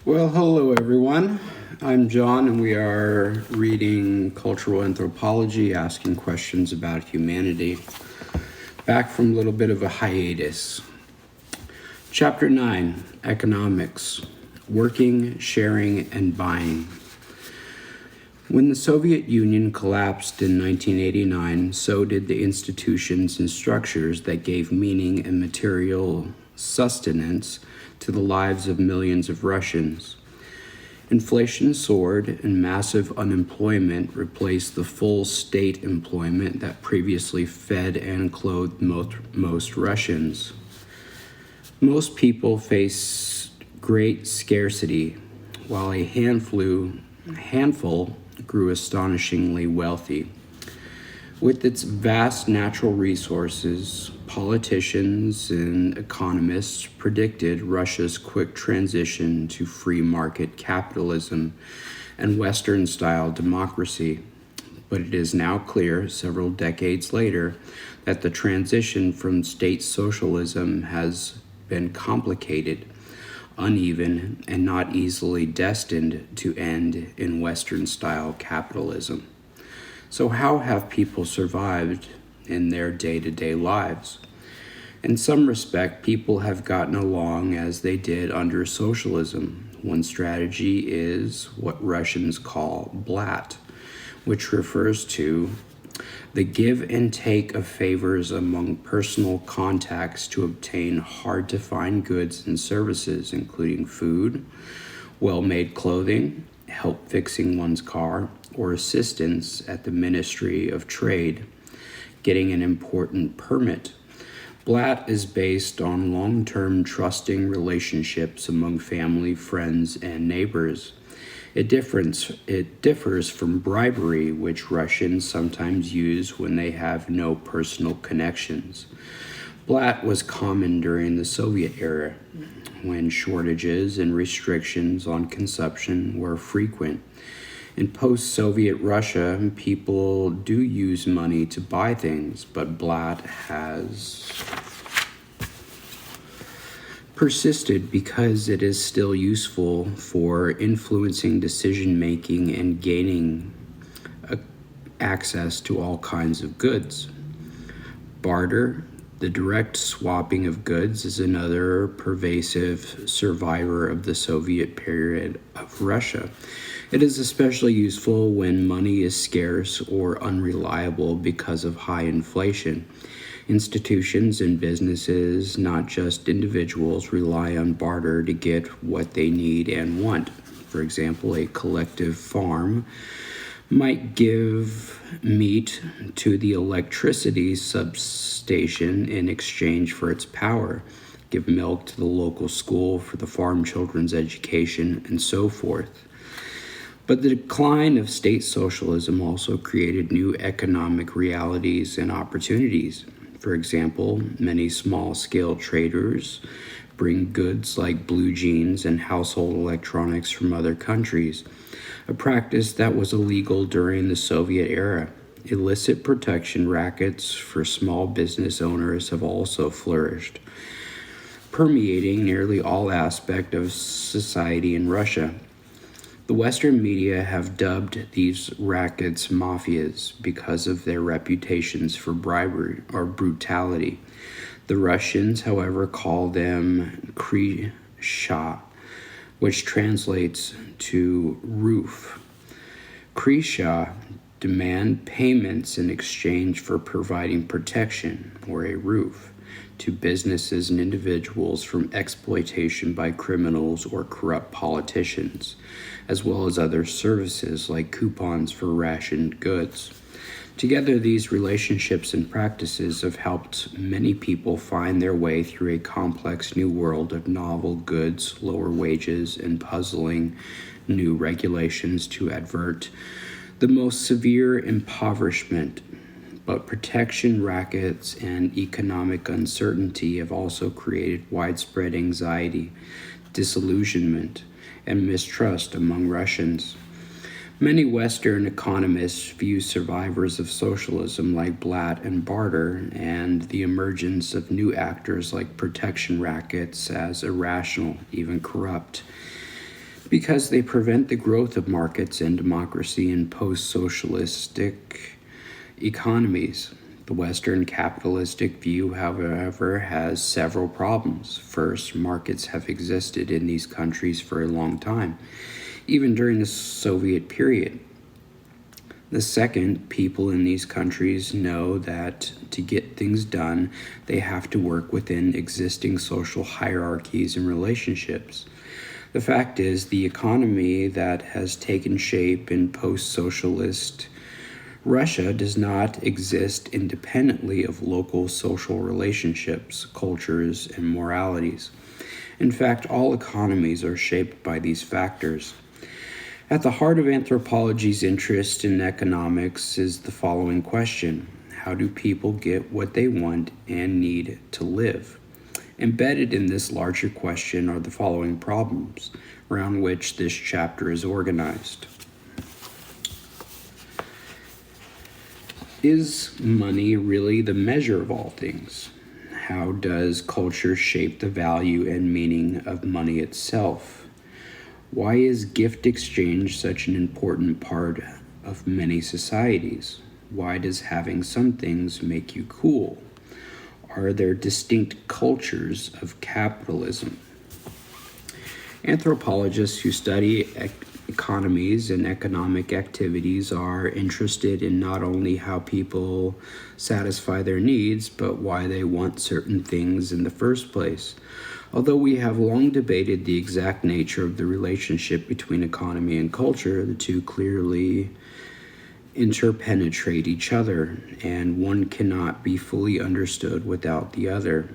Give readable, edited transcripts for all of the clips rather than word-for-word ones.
Well, hello everyone. I'm John, and we are reading Cultural Anthropology, asking questions about humanity. Back from a little bit of a hiatus. Chapter 9, Economics, Working, Sharing, and Buying. When the Soviet Union collapsed in 1989, so did the institutions and structures that gave meaning and material sustenance to the lives of millions of Russians. Inflation soared and massive unemployment replaced the full state employment that previously fed and clothed most Russians. Most people face great scarcity, while a handful grew astonishingly wealthy. With its vast natural resources, politicians and economists predicted Russia's quick transition to free market capitalism and Western-style democracy. But it is now clear, several decades later, that the transition from state socialism has been complicated, uneven, and not easily destined to end in Western-style capitalism. So how have people survived in their day-to-day lives? In some respect, people have gotten along as they did under socialism. One strategy is what Russians call blat, which refers to the give and take of favors among personal contacts to obtain hard-to-find goods and services, including food, well-made clothing, help fixing one's car, or assistance at the Ministry of Trade, getting an important permit. Blat is based on long-term trusting relationships among family, friends, and neighbors. It differs from bribery, which Russians sometimes use when they have no personal connections. Blat was common during the Soviet era, when shortages and restrictions on consumption were frequent. In post-Soviet Russia, people do use money to buy things, but blat has persisted because it is still useful for influencing decision-making and gaining access to all kinds of goods. Barter, the direct swapping of goods, is another pervasive survivor of the Soviet period of Russia. It is especially useful when money is scarce or unreliable because of high inflation. Institutions and businesses, not just individuals, rely on barter to get what they need and want. For example, a collective farm might give meat to the electricity substation in exchange for its power, give milk to the local school for the farm children's education, and so forth. But the decline of state socialism also created new economic realities and opportunities. For example, many small-scale traders bring goods like blue jeans and household electronics from other countries, a practice that was illegal during the Soviet era. Illicit protection rackets for small business owners have also flourished, permeating nearly all aspects of society in Russia. The Western media have dubbed these rackets mafias because of their reputations for bribery or brutality. The Russians, however, call them krisha, which translates to roof. Krisha demand payments in exchange for providing protection, or a roof, to businesses and individuals from exploitation by criminals or corrupt politicians, as well as other services like coupons for rationed goods. Together, these relationships and practices have helped many people find their way through a complex new world of novel goods, lower wages, and puzzling new regulations to avert the most severe impoverishment. But protection rackets and economic uncertainty have also created widespread anxiety, disillusionment, and mistrust among Russians. Many Western economists view survivors of socialism like blat and barter and the emergence of new actors like protection rackets as irrational, even corrupt. because they prevent the growth of markets and democracy in post-socialistic economies. The Western capitalistic view, however, has several problems. First, markets have existed in these countries for a long time, even during the Soviet period. The second, people in these countries know that to get things done, they have to work within existing social hierarchies and relationships. The fact is, the economy that has taken shape in post-socialist Russia does not exist independently of local social relationships, cultures, and moralities. In fact, all economies are shaped by these factors. At the heart of anthropology's interest in economics is the following question: how do people get what they want and need to live? Embedded in this larger question are the following problems around which this chapter is organized. Is money really the measure of all things? How does culture shape the value and meaning of money itself? Why is gift exchange such an important part of many societies? Why does having some things make you cool? Are there distinct cultures of capitalism? Anthropologists who study economies and economic activities are interested in not only how people satisfy their needs, but why they want certain things in the first place. Although we have long debated the exact nature of the relationship between economy and culture, the two clearly interpenetrate each other, and one cannot be fully understood without the other.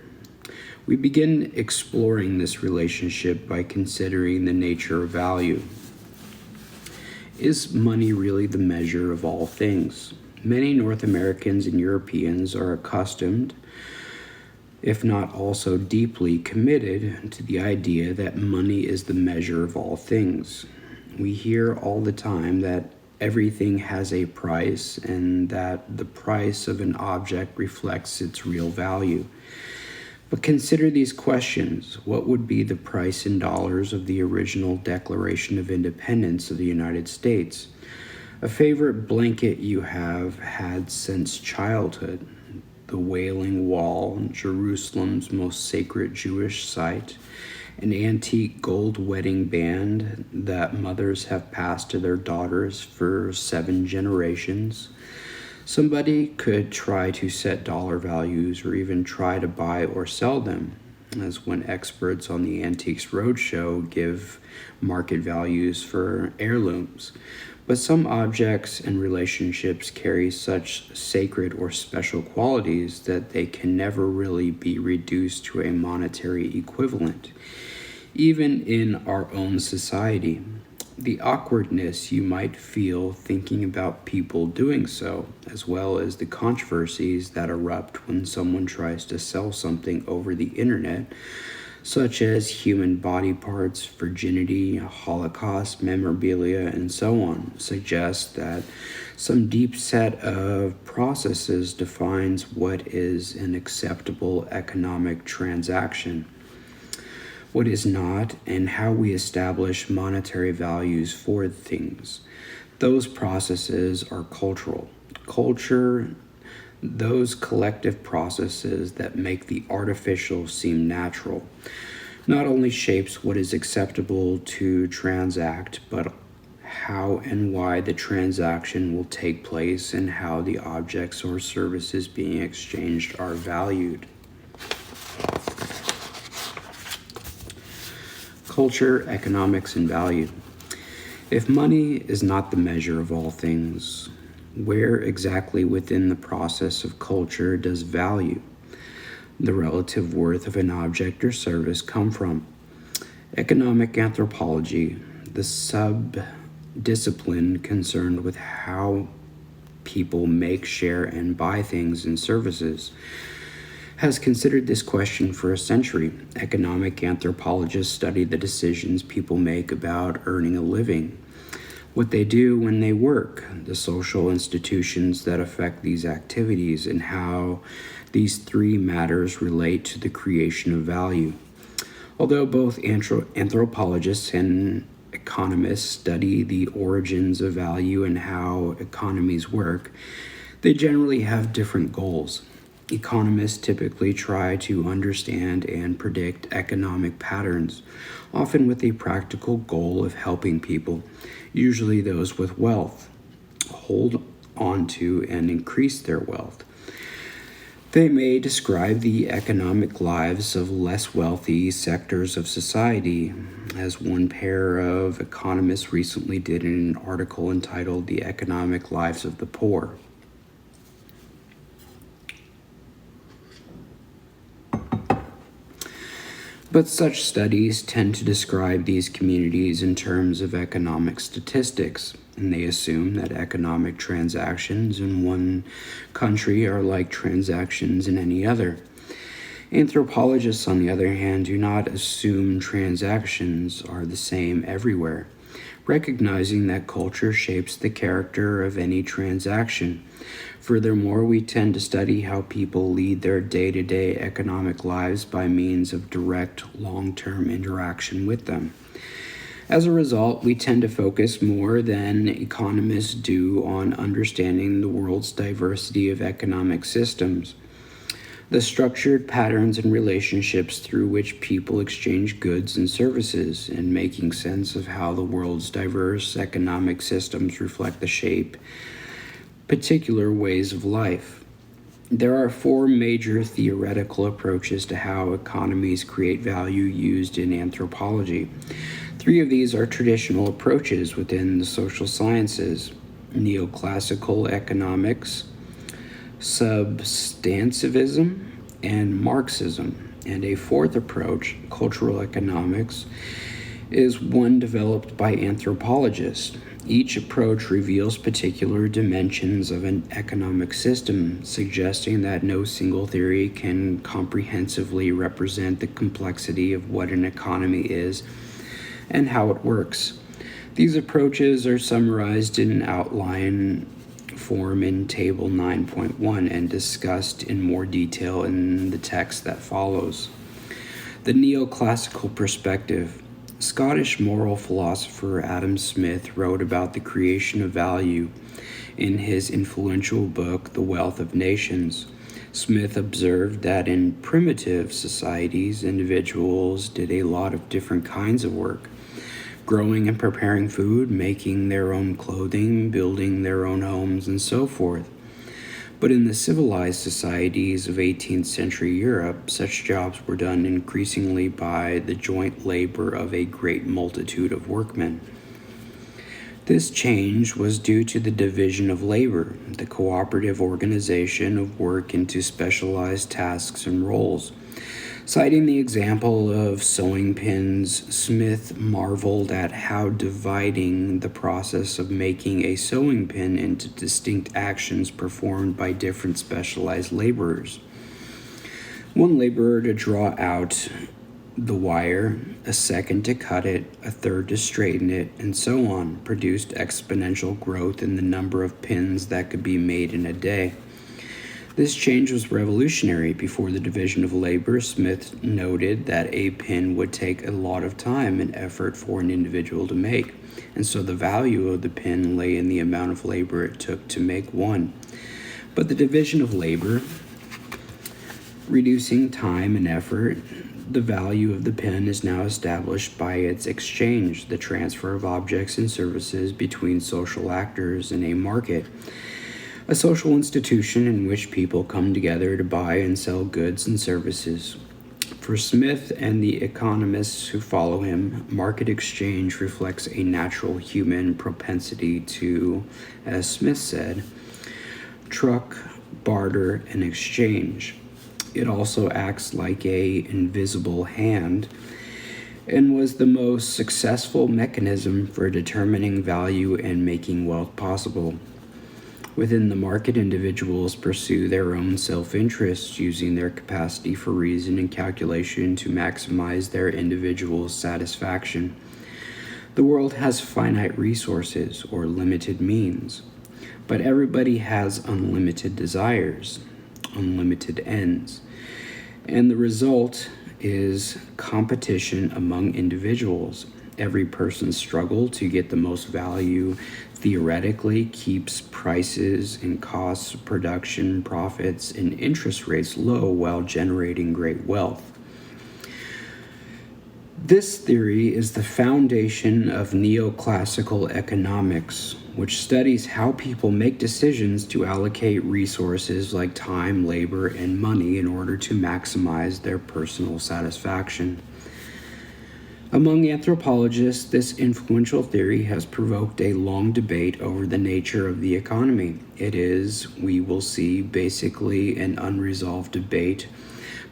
We begin exploring this relationship by considering the nature of value. Is money really the measure of all things? Many North Americans and Europeans are accustomed, if not also deeply committed, to the idea that money is the measure of all things. We hear all the time that everything has a price and that the price of an object reflects its real value. But consider these questions. What would be the price in dollars of the original Declaration of Independence of the United States? A favorite blanket you have had since childhood, the Wailing Wall, Jerusalem's most sacred Jewish site, an antique gold wedding band that mothers have passed to their daughters for 7 generations. Somebody could try to set dollar values or even try to buy or sell them, as when experts on the Antiques Roadshow give market values for heirlooms. But some objects and relationships carry such sacred or special qualities that they can never really be reduced to a monetary equivalent, even in our own society. The awkwardness you might feel thinking about people doing so, as well as the controversies that erupt when someone tries to sell something over the internet, such as human body parts, virginity, Holocaust memorabilia, and so on, suggests that some deep set of processes defines what is an acceptable economic transaction, what is not, and how we establish monetary values for things. Those processes are cultural. Culture, those collective processes that make the artificial seem natural, not only shapes what is acceptable to transact, but how and why the transaction will take place and how the objects or services being exchanged are valued. Culture, economics, and value. If money is not the measure of all things, where exactly within the process of culture does value, the relative worth of an object or service, come from? Economic anthropology, the sub-discipline concerned with how people make, share, and buy things and services, has considered this question for a century. Economic anthropologists study the decisions people make about earning a living, what they do when they work, the social institutions that affect these activities, and how these three matters relate to the creation of value. Although both anthropologists and economists study the origins of value and how economies work, they generally have different goals. Economists typically try to understand and predict economic patterns, often with a practical goal of helping people, usually those with wealth, hold on to and increase their wealth. They may describe the economic lives of less wealthy sectors of society, as one pair of economists recently did in an article entitled "The Economic Lives of the Poor." But such studies tend to describe these communities in terms of economic statistics, and they assume that economic transactions in one country are like transactions in any other. Anthropologists, on the other hand, do not assume transactions are the same everywhere, recognizing that culture shapes the character of any transaction. Furthermore, we tend to study how people lead their day-to-day economic lives by means of direct, long-term interaction with them. As a result, we tend to focus more than economists do on understanding the world's diversity of economic systems, the structured patterns and relationships through which people exchange goods and services, and making sense of how the world's diverse economic systems reflect the shape particular ways of life. There are 4 major theoretical approaches to how economies create value used in anthropology. 3 of these are traditional approaches within the social sciences: neoclassical economics, substantivism, and Marxism. And a 4th approach, cultural economics, is one developed by anthropologists. Each approach reveals particular dimensions of an economic system, suggesting that no single theory can comprehensively represent the complexity of what an economy is and how it works. These approaches are summarized in outline form in Table 9.1 and discussed in more detail in the text that follows. The neoclassical perspective. Scottish moral philosopher Adam Smith wrote about the creation of value in his influential book, The Wealth of Nations. Smith observed that in primitive societies, individuals did a lot of different kinds of work: growing and preparing food, making their own clothing, building their own homes, and so forth. But in the civilized societies of 18th century Europe, such jobs were done increasingly by the joint labor of a great multitude of workmen. This change was due to the division of labor, the cooperative organization of work into specialized tasks and roles. Citing the example of sewing pins, Smith marveled at how dividing the process of making a sewing pin into distinct actions performed by different specialized laborers. One laborer to draw out the wire, a second to cut it, a third to straighten it, and so on, produced exponential growth in the number of pins that could be made in a day. This change was revolutionary. Before the division of labor, Smith noted that a pin would take a lot of time and effort for an individual to make, and so the value of the pin lay in the amount of labor it took to make one. But the division of labor, reducing time and effort, the value of the pin is now established by its exchange, the transfer of objects and services between social actors in a market. A social institution in which people come together to buy and sell goods and services. For Smith and the economists who follow him, market exchange reflects a natural human propensity to, as Smith said, truck, barter, and exchange. It also acts like an invisible hand and was the most successful mechanism for determining value and making wealth possible. Within the market, individuals pursue their own self-interest, using their capacity for reason and calculation to maximize their individual satisfaction. The world has finite resources or limited means, but everybody has unlimited desires, unlimited ends, and the result is competition among individuals. every person's struggle to get the most value theoretically keeps prices and costs of production, profits, and interest rates low while generating great wealth. This theory is the foundation of neoclassical economics, which studies how people make decisions to allocate resources like time, labor, and money in order to maximize their personal satisfaction. Among anthropologists, this influential theory has provoked a long debate over the nature of the economy. It is, we will see, basically an unresolved debate,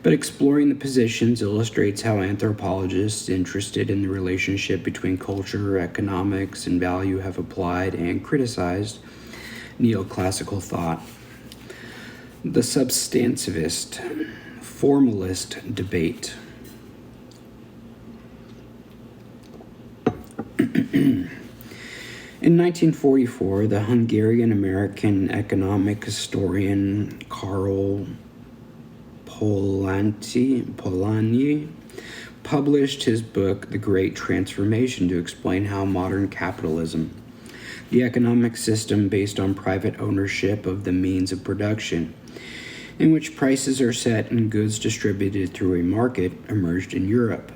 but exploring the positions illustrates how anthropologists interested in the relationship between culture, economics, and value have applied and criticized neoclassical thought. The substantivist, formalist debate. In 1944, the Hungarian-American economic historian Karl Polanyi published his book, The Great Transformation, to explain how modern capitalism, the economic system based on private ownership of the means of production, in which prices are set and goods distributed through a market, emerged in Europe.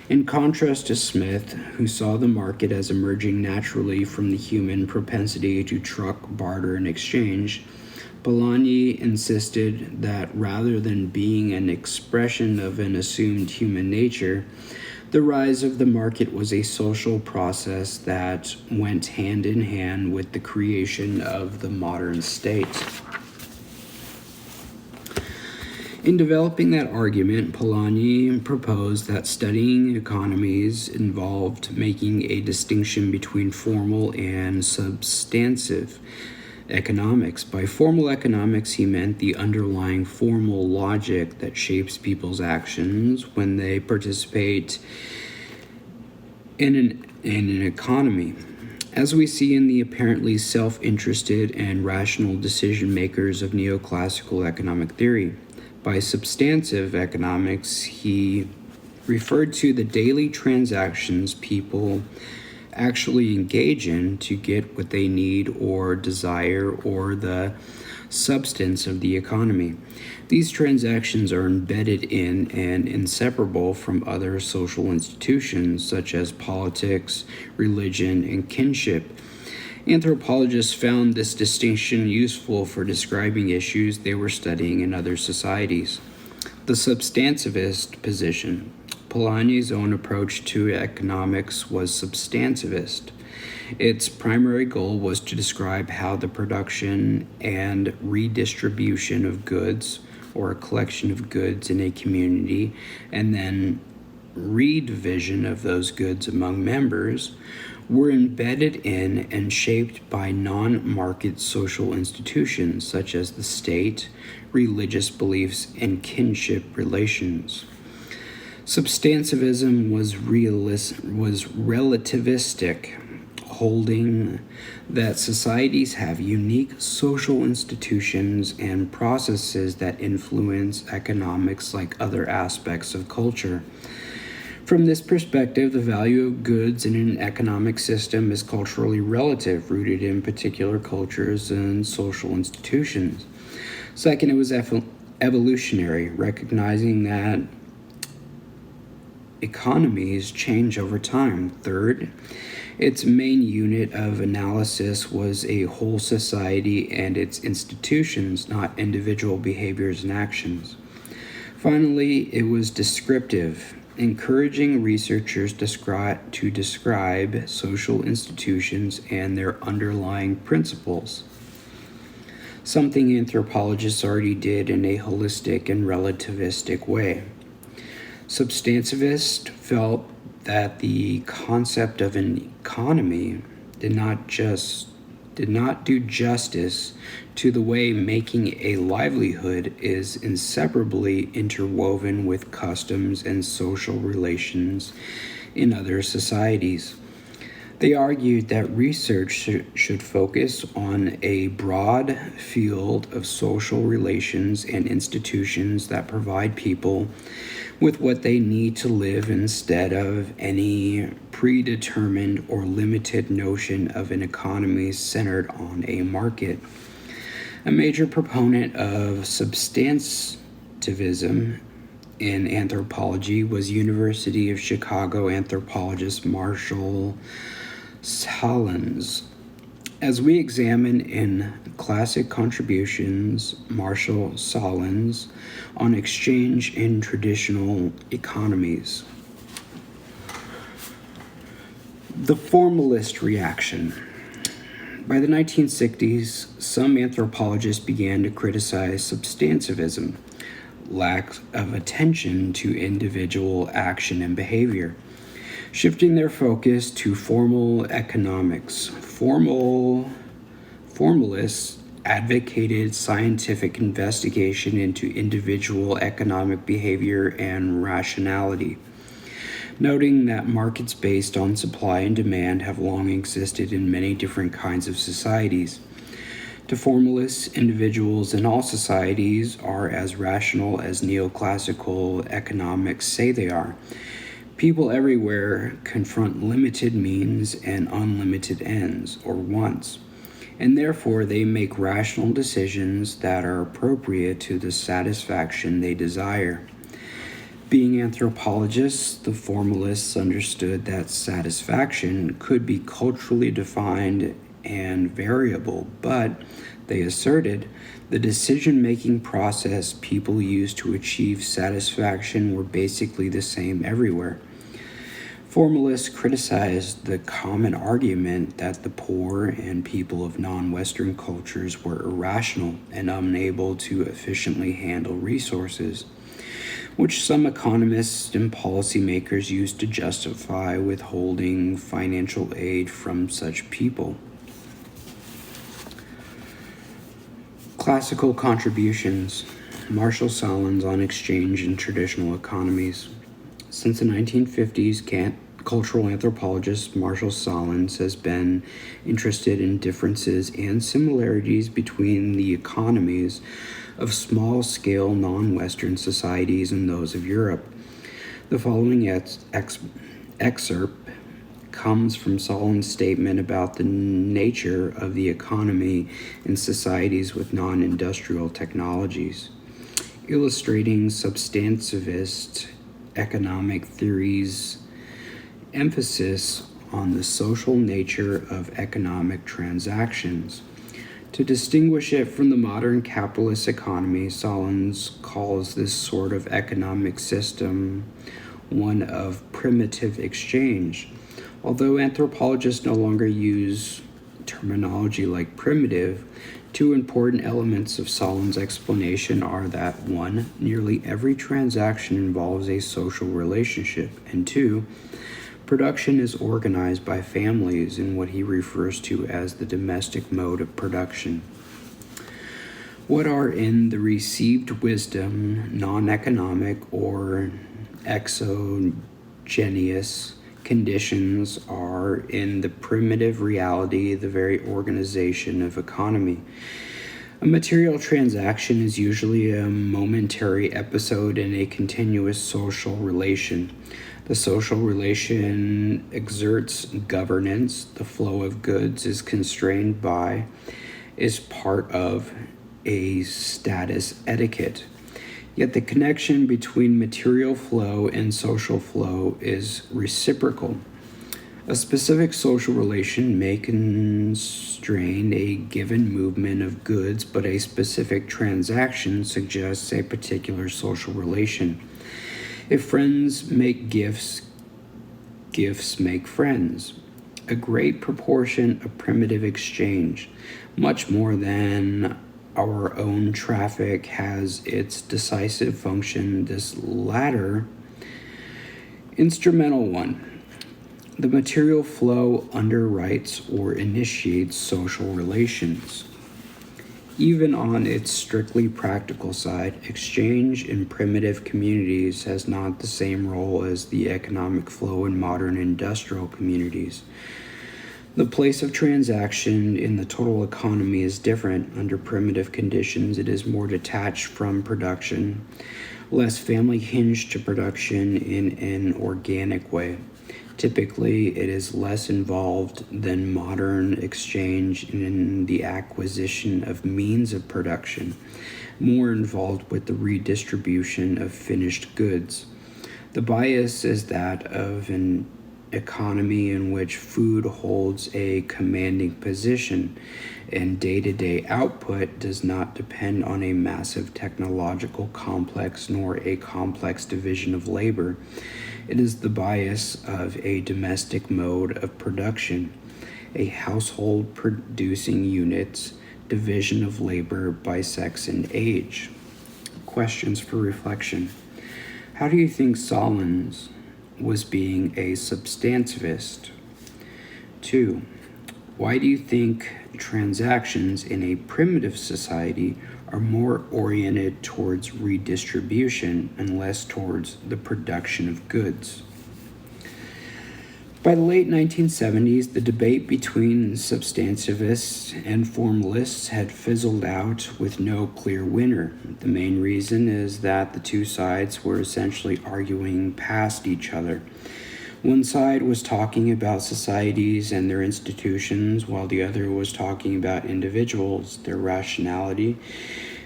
In contrast to Smith, who saw the market as emerging naturally from the human propensity to truck, barter, and exchange, Polanyi insisted that rather than being an expression of an assumed human nature, the rise of the market was a social process that went hand in hand with the creation of the modern state. In developing that argument, Polanyi proposed that studying economies involved making a distinction between formal and substantive economics. By formal economics, he meant the underlying formal logic that shapes people's actions when they participate in an economy. As we see in the apparently self-interested and rational decision makers of neoclassical economic theory. By substantive economics, he referred to the daily transactions people actually engage in to get what they need or desire, or the substance of the economy. These transactions are embedded in and inseparable from other social institutions such as politics, religion, and kinship. Anthropologists found this distinction useful for describing issues they were studying in other societies. The substantivist position. Polanyi's own approach to economics was substantivist. Its primary goal was to describe how the production and redistribution of goods, or a collection of goods in a community, and then redivision of those goods among members, were embedded in and shaped by non-market social institutions such as the state, religious beliefs, and kinship relations. Substantivism was relativistic, holding that societies have unique social institutions and processes that influence economics like other aspects of culture. From this perspective, the value of goods in an economic system is culturally relative, rooted in particular cultures and social institutions. Second, it was evolutionary, recognizing that economies change over time. Third, its main unit of analysis was a whole society and its institutions, not individual behaviors and actions. Finally, it was descriptive, encouraging researchers to describe social institutions and their underlying principles, something anthropologists already did in a holistic and relativistic way. Substantivists felt that the concept of an economy did not do justice to the way making a livelihood is inseparably interwoven with customs and social relations in other societies. They argued that research should focus on a broad field of social relations and institutions that provide people with what they need to live instead of any predetermined or limited notion of an economy centered on a market. A major proponent of substantivism in anthropology was University of Chicago anthropologist Marshall Sahlins. As we examine in Classic Contributions, Marshall Sahlins on exchange in traditional economies. The formalist reaction. By the 1960s, some anthropologists began to criticize substantivism, lack of attention to individual action and behavior, shifting their focus to formal economics. Formalists advocated scientific investigation into individual economic behavior and rationality, noting that markets based on supply and demand have long existed in many different kinds of societies. To formalists, individuals in all societies are as rational as neoclassical economics say they are. People everywhere confront limited means and unlimited ends, or wants, and therefore they make rational decisions that are appropriate to the satisfaction they desire. Being anthropologists, the formalists understood that satisfaction could be culturally defined and variable, but, they asserted, the decision-making process people used to achieve satisfaction were basically the same everywhere. Formalists criticized the common argument that the poor and people of non-Western cultures were irrational and unable to efficiently handle resources, which some economists and policymakers used to justify withholding financial aid from such people. Classical Contributions, Marshall Sahlins on exchange in traditional economies. Since the 1950s, cultural anthropologist Marshall Sahlins has been interested in differences and similarities between the economies of small-scale non-Western societies and those of Europe. The following excerpt comes from Sahlins' statement about the nature of the economy in societies with non-industrial technologies, illustrating substantivist economic theory's emphasis on the social nature of economic transactions. To distinguish it from the modern capitalist economy, Sahlins calls this sort of economic system one of primitive exchange. Although anthropologists no longer use terminology like primitive, two important elements of Sahlins' explanation are that 1. Nearly every transaction involves a social relationship, and 2. Production is organized by families in what he refers to as the domestic mode of production. What are in the received wisdom non-economic or exogenous conditions are in the primitive reality the very organization of economy. A material transaction is usually a momentary episode in a continuous social relation. The social relation exerts governance. The flow of goods is constrained by, is part of a status etiquette. Yet the connection between material flow and social flow is reciprocal. A specific social relation may constrain a given movement of goods, but a specific transaction suggests a particular social relation. If friends make gifts, gifts make friends. A great proportion of primitive exchange, much more than our own traffic, has its decisive function, this latter instrumental one. The material flow underwrites or initiates social relations. Even on its strictly practical side, exchange in primitive communities has not the same role as the economic flow in modern industrial communities. The place of transaction in the total economy is different. Under primitive conditions, it is more detached from production, less family hinged to production in an organic way. Typically, it is less involved than modern exchange in the acquisition of means of production, more involved with the redistribution of finished goods. The bias is that of an economy in which food holds a commanding position and day-to-day output does not depend on a massive technological complex nor a complex division of labor. It is the bias of a domestic mode of production, a household producing units, division of labor by sex and age. Questions for reflection. How do you think Solons was being a substantivist? 2. Why do you think transactions in a primitive society are more oriented towards redistribution and less towards the production of goods? By the late 1970s, the debate between substantivists and formalists had fizzled out with no clear winner. The main reason is that the two sides were essentially arguing past each other. One side was talking about societies and their institutions, while the other was talking about individuals, their rationality,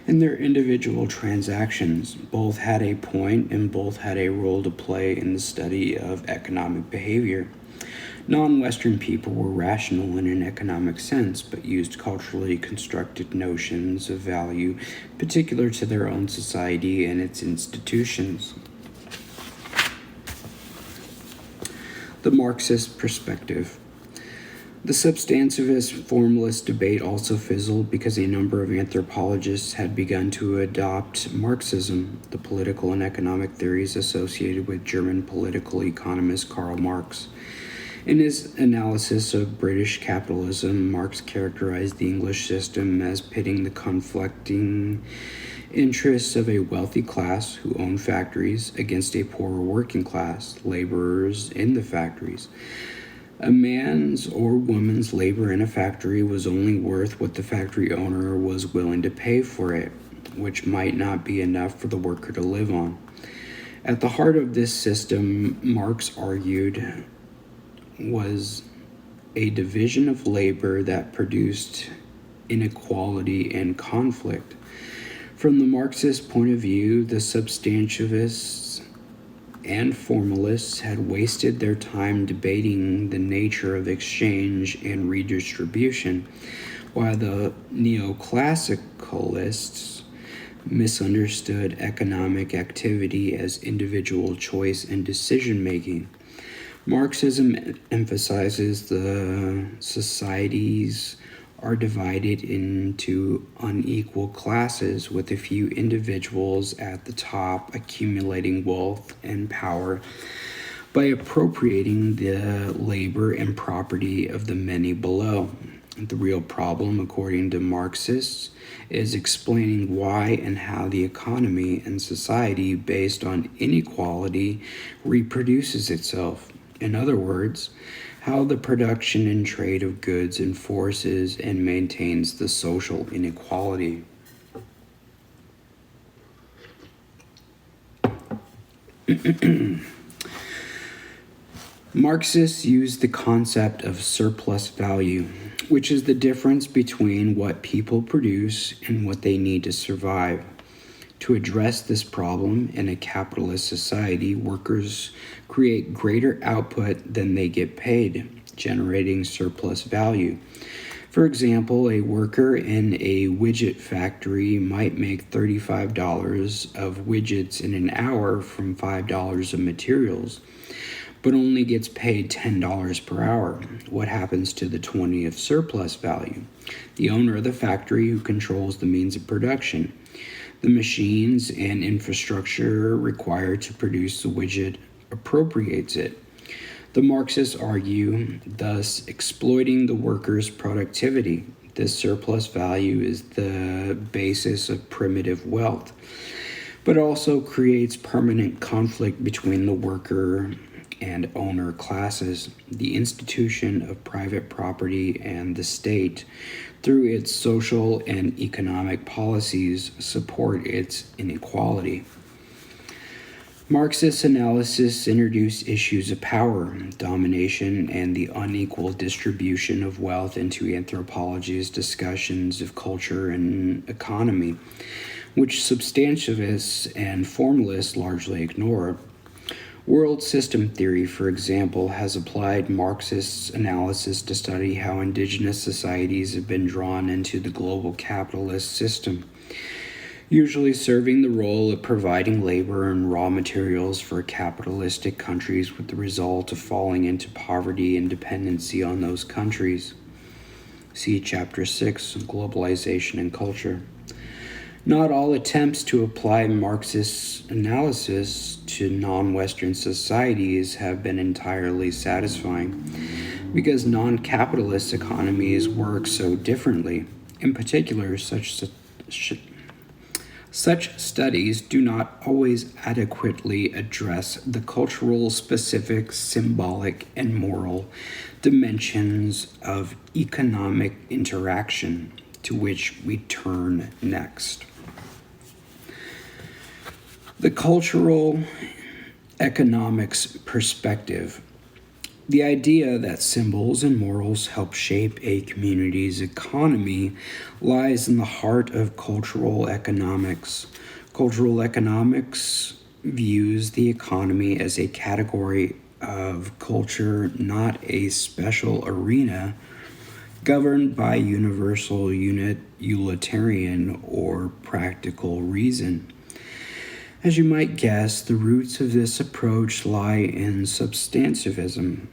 and their individual transactions. Both had a point and both had a role to play in the study of economic behavior. Non-Western people were rational in an economic sense, but used culturally constructed notions of value particular to their own society and its institutions. The Marxist perspective. The substantivist formalist debate also fizzled because a number of anthropologists had begun to adopt Marxism, the political and economic theories associated with German political economist Karl Marx. In his analysis of British capitalism, Marx characterized the English system as pitting the conflicting interests of a wealthy class who owned factories against a poorer working class, laborers in the factories. A man's or woman's labor in a factory was only worth what the factory owner was willing to pay for it, which might not be enough for the worker to live on. At the heart of this system, Marx argued, was a division of labor that produced inequality and conflict. From the Marxist point of view, the substantivists and formalists had wasted their time debating the nature of exchange and redistribution, while the neoclassicalists misunderstood economic activity as individual choice and decision-making. Marxism emphasizes the societies are divided into unequal classes with a few individuals at the top accumulating wealth and power by appropriating the labor and property of the many below. The real problem, according to Marxists, is explaining why and how the economy and society based on inequality reproduces itself. In other words, how the production and trade of goods enforces and maintains the social inequality. Marxists use the concept of surplus value, which is the difference between what people produce and what they need to survive. To address this problem in a capitalist society, workers create greater output than they get paid, generating surplus value. For example, a worker in a widget factory might make $35 of widgets in an hour from $5 of materials, but only gets paid $10 per hour. What happens to the $20 of surplus value? The owner of the factory, who controls the means of production, the machines and infrastructure required to produce the widget, appropriates it. The Marxists argue, thus exploiting the worker's productivity. This surplus value is the basis of primitive wealth, but also creates permanent conflict between the worker and owner classes. The institution of private property and the state, through its social and economic policies, support its inequality. Marxist analysis introduced issues of power, domination, and the unequal distribution of wealth into anthropology's discussions of culture and economy, which substantivists and formalists largely ignore. World system theory, for example, has applied Marxist analysis to study how indigenous societies have been drawn into the global capitalist system, usually serving the role of providing labor and raw materials for capitalistic countries, with the result of falling into poverty and dependency on those countries. See Chapter 6, Globalization and Culture. Not all attempts to apply Marxist analysis to non-Western societies have been entirely satisfying, because non-capitalist economies work so differently. In particular, such studies do not always adequately address the cultural, specific, symbolic, and moral dimensions of economic interaction, to which we turn next. The cultural economics perspective. The idea that symbols and morals help shape a community's economy lies in the heart of cultural economics. Cultural economics views the economy as a category of culture, not a special arena governed by universal utilitarian or practical reason. As you might guess, the roots of this approach lie in substantivism.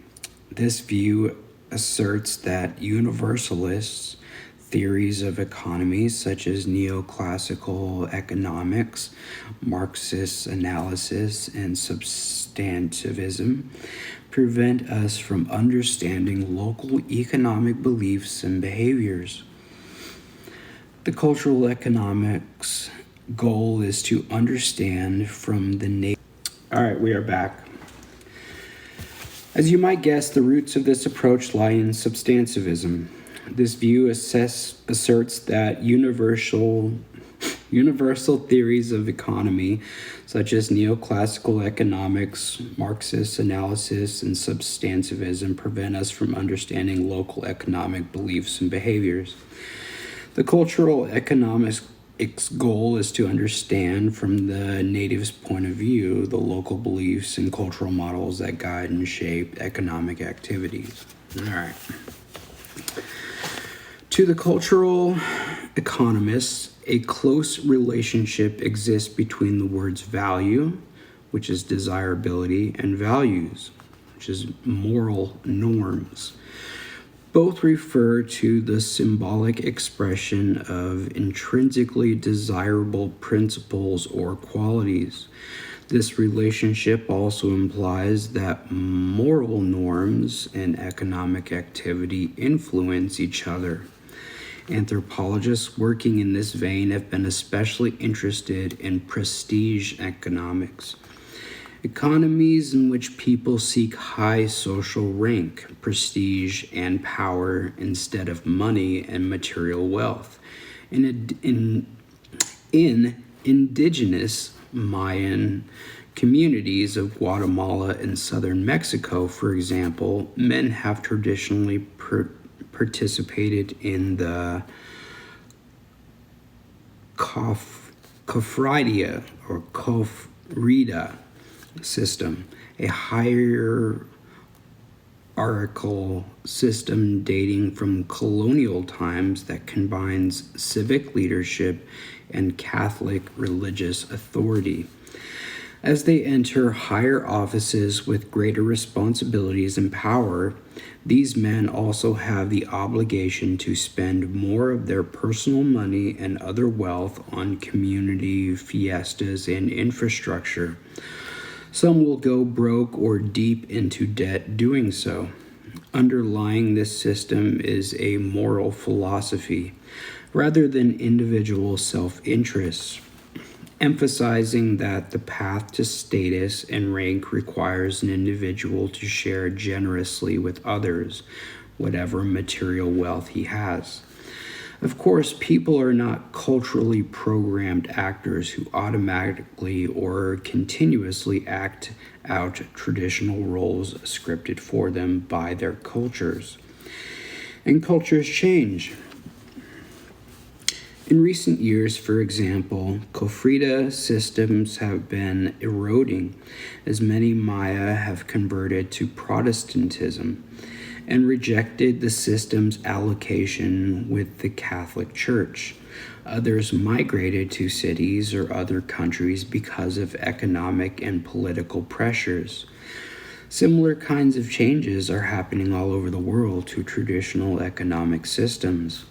This view asserts that universalist theories of economy, such as neoclassical economics, Marxist analysis, and substantivism, prevent us from understanding local economic beliefs and behaviors. The cultural economics goal is to understand from the nature. All right, we are back. As you might guess, the roots of this approach lie in substantivism. This view asserts that universal theories of economy, such as neoclassical economics, Marxist analysis, and substantivism, prevent us from understanding local economic beliefs and behaviors. The cultural economics its goal is to understand from the native's point of view the local beliefs and cultural models that guide and shape economic activities. All right. To the cultural economists, a close relationship exists between the words value, which is desirability, and values, which is moral norms. Both refer to the symbolic expression of intrinsically desirable principles or qualities. This relationship also implies that moral norms and economic activity influence each other. Anthropologists working in this vein have been especially interested in prestige economics. Economies in which people seek high social rank, prestige, and power instead of money and material wealth. In indigenous Mayan communities of Guatemala and southern Mexico, for example, men have traditionally participated in the cofradia or cofrida system, a hierarchical system dating from colonial times that combines civic leadership and Catholic religious authority. As they enter higher offices with greater responsibilities and power, these men also have the obligation to spend more of their personal money and other wealth on community fiestas and infrastructure. Some will go broke or deep into debt doing so. Underlying this system is a moral philosophy, rather than individual self-interest, emphasizing that the path to status and rank requires an individual to share generously with others, whatever material wealth he has. Of course, people are not culturally programmed actors who automatically or continuously act out traditional roles scripted for them by their cultures. And cultures change. In recent years, for example, Kofrita systems have been eroding as many Maya have converted to Protestantism and rejected the system's allocation with the Catholic Church. Others migrated to cities or other countries because of economic and political pressures. Similar kinds of changes are happening all over the world to traditional economic systems.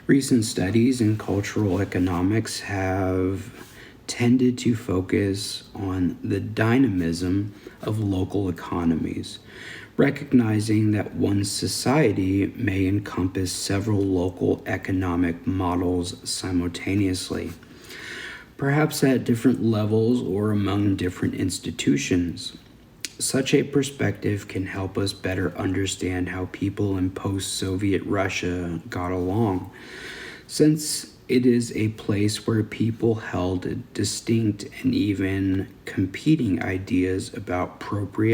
Recent studies in cultural economics have tended to focus on the dynamism of local economies, recognizing that one society may encompass several local economic models simultaneously, perhaps at different levels or among different institutions. Such a perspective can help us better understand how people in post-Soviet Russia got along, since it is a place where people held distinct and even competing ideas about appropriate